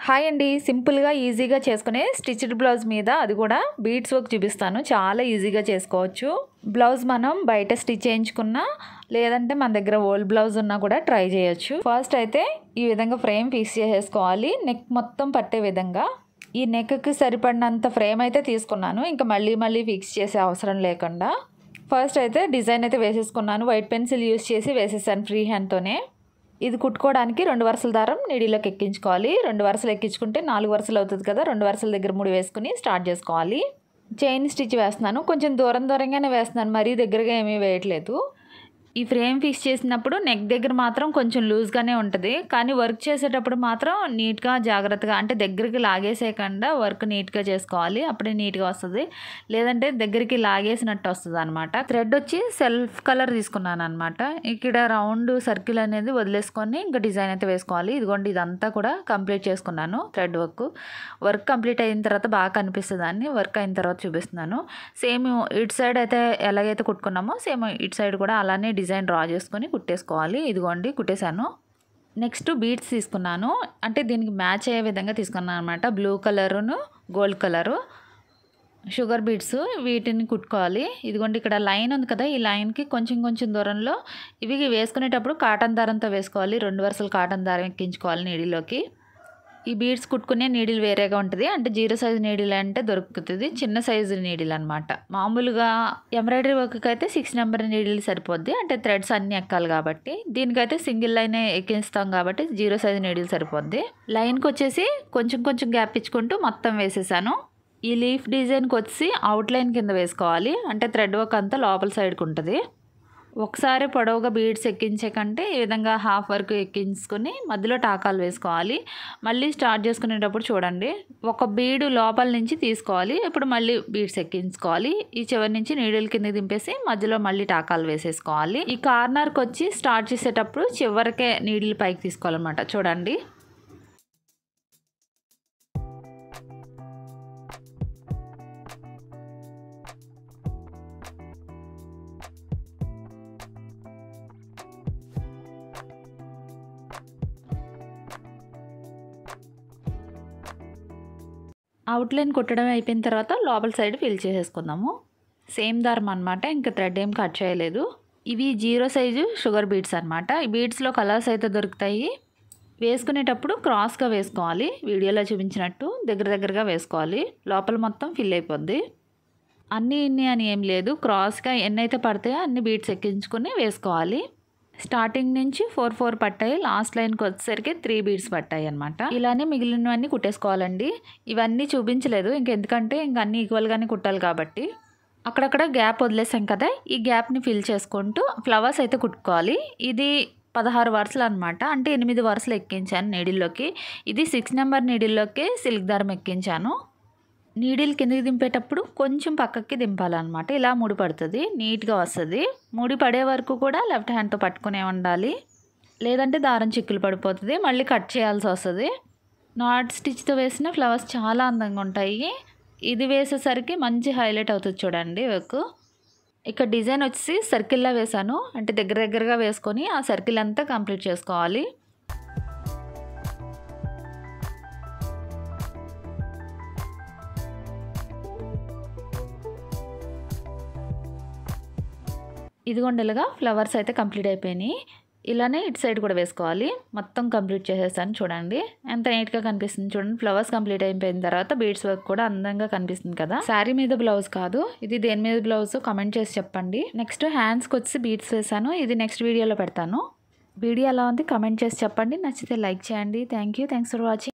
Hi అండి, సింపుల్గా ఈజీగా చేసుకునే స్టిచ్డ్ బ్లౌజ్ మీద అది కూడా బీడ్స్ వర్క్ చూపిస్తాను. చాలా ఈజీగా చేసుకోవచ్చు. బ్లౌజ్ మనం బయట స్టిచ్ చేయించుకున్నా లేదంటే మన దగ్గర ఓల్డ్ బ్లౌజ్ ఉన్నా కూడా ట్రై చేయొచ్చు. ఫస్ట్ అయితే ఈ విధంగా ఫ్రేమ్ ఫిక్స్ చేసేసుకోవాలి. నెక్ మొత్తం పట్టే విధంగా ఈ నెక్కి సరిపడినంత ఫ్రేమ్ అయితే తీసుకున్నాను. ఇంకా మళ్ళీ ఫిక్స్ చేసే అవసరం లేకుండా ఫస్ట్ అయితే డిజైన్ అయితే వేసేసుకున్నాను. వైట్ పెన్సిల్ యూస్ చేసి వేసేసాను ఫ్రీ హ్యాండ్తోనే. ఇది కుట్టుకోవడానికి 2 వరుసల దారం నీడిలోకి ఎక్కించుకోవాలి. 2 వరుసలు ఎక్కించుకుంటే 4 వరుసలు అవుతుంది కదా. 2 వరుసల దగ్గర 3 వేసుకుని స్టార్ట్ చేసుకోవాలి. చైన్ స్టిచ్ వేస్తున్నాను. కొంచెం దూరంగానే వేస్తున్నాను, మరీ దగ్గరగా ఏమీ వేయట్లేదు. ఈ ఫ్రేమ్ ఫిక్స్ చేసినప్పుడు నెక్ దగ్గర మాత్రం కొంచెం లూజ్గానే ఉంటుంది, కానీ వర్క్ చేసేటప్పుడు మాత్రం నీట్గా జాగ్రత్తగా, అంటే దగ్గరికి లాగేసేయకుండా వర్క్ నీట్గా చేసుకోవాలి. అప్పుడే నీట్గా వస్తుంది, లేదంటే దగ్గరికి లాగేసినట్టు వస్తుంది అనమాట. థ్రెడ్ వచ్చి సెల్ఫ్ కలర్ తీసుకున్నాను అనమాట. ఇక్కడ రౌండ్ సర్కిల్ అనేది వదిలేసుకొని ఇంకా డిజైన్ అయితే వేసుకోవాలి. ఇదిగోండి, ఇదంతా కూడా కంప్లీట్ చేసుకున్నాను. థ్రెడ్ వర్క్ కంప్లీట్ అయిన తర్వాత బాగా కనిపిస్తుంది అని వర్క్ అయిన తర్వాత చూపిస్తున్నాను. సేమ్ ఇటు సైడ్ అయితే ఎలాగైతే కుట్టుకున్నామో సేమ్ ఇటు సైడ్ కూడా అలానే డిజైన్ డ్రా చేసుకొని కుట్టేసుకోవాలి. ఇదిగోండి, కుట్టేశాను. నెక్స్ట్ బీడ్స్ తీసుకున్నాను, అంటే దీనికి మ్యాచ్ అయ్యే విధంగా తీసుకున్నాను అనమాట. బ్లూ కలరును గోల్డ్ కలరు షుగర్ బీడ్స్, వీటిని కుట్టుకోవాలి. ఇదిగోండి, ఇక్కడ లైన్ ఉంది కదా, ఈ లైన్కి కొంచెం దూరంలో ఇవి వేసుకునేటప్పుడు కాటన్ దారంతో వేసుకోవాలి. 2 వరుసలు కాటన్ దారం ఎక్కించుకోవాలి నీడిలోకి. ఈ బీడ్స్ కుట్టుకునే నీడిల్ వేరేగా ఉంటుంది, అంటే 0 సైజు నీడిల్ అంటే దొరుకుతుంది, చిన్న సైజు నీడిల్ అనమాట. మామూలుగా ఎంబ్రాయిడరీ వర్క్కి అయితే 6 నెంబర్ నీడిల్ సరిపోద్ది, అంటే థ్రెడ్స్ అన్నీ ఎక్కాలి కాబట్టి. దీనికైతే సింగిల్ లైన్ ఎక్కిస్తాం కాబట్టి 0 సైజు నీడిల్ సరిపోద్ది. లైన్కి వచ్చేసి కొంచెం గ్యాప్ ఇచ్చుకుంటూ మొత్తం వేసేసాను. ఈ లీఫ్ డిజైన్కి వచ్చి అవుట్లైన్ కింద వేసుకోవాలి, అంటే థ్రెడ్ వర్క్ అంతా లోపల సైడ్కి ఉంటుంది. ఒకసారి పొడవుగా బీడ్స్ ఎక్కించే కంటే ఈ విధంగా హాఫ్ వరకు ఎక్కించుకొని మధ్యలో టాకాలు వేసుకోవాలి. మళ్ళీ స్టార్ట్ చేసుకునేటప్పుడు చూడండి, ఒక బీడు లోపల నుంచి తీసుకోవాలి. ఇప్పుడు మళ్ళీ బీడ్స్ ఎక్కించుకోవాలి. ఈ చివరి నుంచి నీడిల్ కింద దింపేసి మధ్యలో మళ్ళీ టాకాలు వేసేసుకోవాలి. ఈ కార్నర్కి వచ్చి స్టార్ట్ చేసేటప్పుడు చివరికే నీడిల్ పైకి తీసుకోవాలన్నమాట. చూడండి, అవుట్లైన్ కుట్టడం అయిపోయిన తర్వాత లోపల సైడ్ ఫిల్ చేసేసుకుందాము. సేమ్ దారం అనమాట, ఇంకా థ్రెడ్ ఏం కట్ చేయలేదు. ఇవి 0 సైజు షుగర్ బీడ్స్ అనమాట. ఈ బీడ్స్లో కలర్స్ అయితే దొరుకుతాయి. వేసుకునేటప్పుడు క్రాస్గా వేసుకోవాలి, వీడియోలో చూపించినట్టు దగ్గరగా వేసుకోవాలి. లోపల మొత్తం ఫిల్ అయిపోద్ది. ఇన్ని అని ఏం లేదు, క్రాస్గా ఎన్నైతే పడతాయో అన్ని బీడ్స్ ఎక్కించుకొని వేసుకోవాలి. స్టార్టింగ్ నుంచి 4 పట్టాయి, లాస్ట్ లైన్కి వచ్చేసరికి 3 బీడ్స్ పట్టాయి అనమాట. ఇలానే మిగిలినవన్నీ కుట్టేసుకోవాలండి. ఇవన్నీ చూపించలేదు ఎందుకంటే అన్నీ ఈక్వల్గానే కుట్టాలి కాబట్టి. అక్కడక్కడ గ్యాప్ వదిలేసాం కదా, ఈ గ్యాప్ని ఫిల్ చేసుకుంటూ ఫ్లవర్స్ అయితే కుట్టుకోవాలి. ఇది 16 వరుసలు అనమాట, అంటే 8 వరుసలు ఎక్కించాను నీడిల్లోకి. ఇది 6 నెంబర్ నీడిల్లోకి సిల్క్ దారం ఎక్కించాను. నీడిల్ కిందకి దింపేటప్పుడు కొంచెం పక్కకి దింపాలన్నమాట. ఇలా ముడి పడుతుంది, నీట్గా వస్తుంది. ముడి పడే వరకు కూడా లెఫ్ట్ హ్యాండ్తో పట్టుకునే ఉండాలి, లేదంటే దారం చిక్కులు పడిపోతుంది, మళ్ళీ కట్ చేయాల్సి వస్తుంది. నాట్ స్టిచ్తో వేసిన ఫ్లవర్స్ చాలా అందంగా ఉంటాయి. ఇది వేసేసరికి మంచి హైలైట్ అవుతుంది. చూడండి వర్క్. ఇక్కడ డిజైన్ వచ్చేసి సర్కిల్లా వేసాను, అంటే దగ్గరగా వేసుకొని ఆ సర్కిల్ అంతా కంప్లీట్ చేసుకోవాలి. ఇదిగొండలుగా ఫ్లవర్స్ అయితే కంప్లీట్ అయిపోయినాయి. ఇలానే ఇటు సైడ్ కూడా వేసుకోవాలి. మొత్తం కంప్లీట్ చేసేసాను. చూడండి ఎంత నీట్గా కనిపిస్తుంది. చూడండి, ఫ్లవర్స్ కంప్లీట్ అయిపోయిన తర్వాత బీడ్స్ వర్క్ కూడా అందంగా కనిపిస్తుంది కదా. శారీ మీద బ్లౌజ్ కాదు ఇది, దేని మీద బ్లౌజ్ కమెంట్ చేసి చెప్పండి. నెక్స్ట్ హ్యాండ్స్కి వచ్చి బీడ్స్ వేసాను, ఇది నెక్స్ట్ వీడియోలో పెడతాను. వీడియో ఎలా ఉంది కమెంట్ చేసి చెప్పండి. నచ్చితే లైక్ చేయండి. Thanks for watching.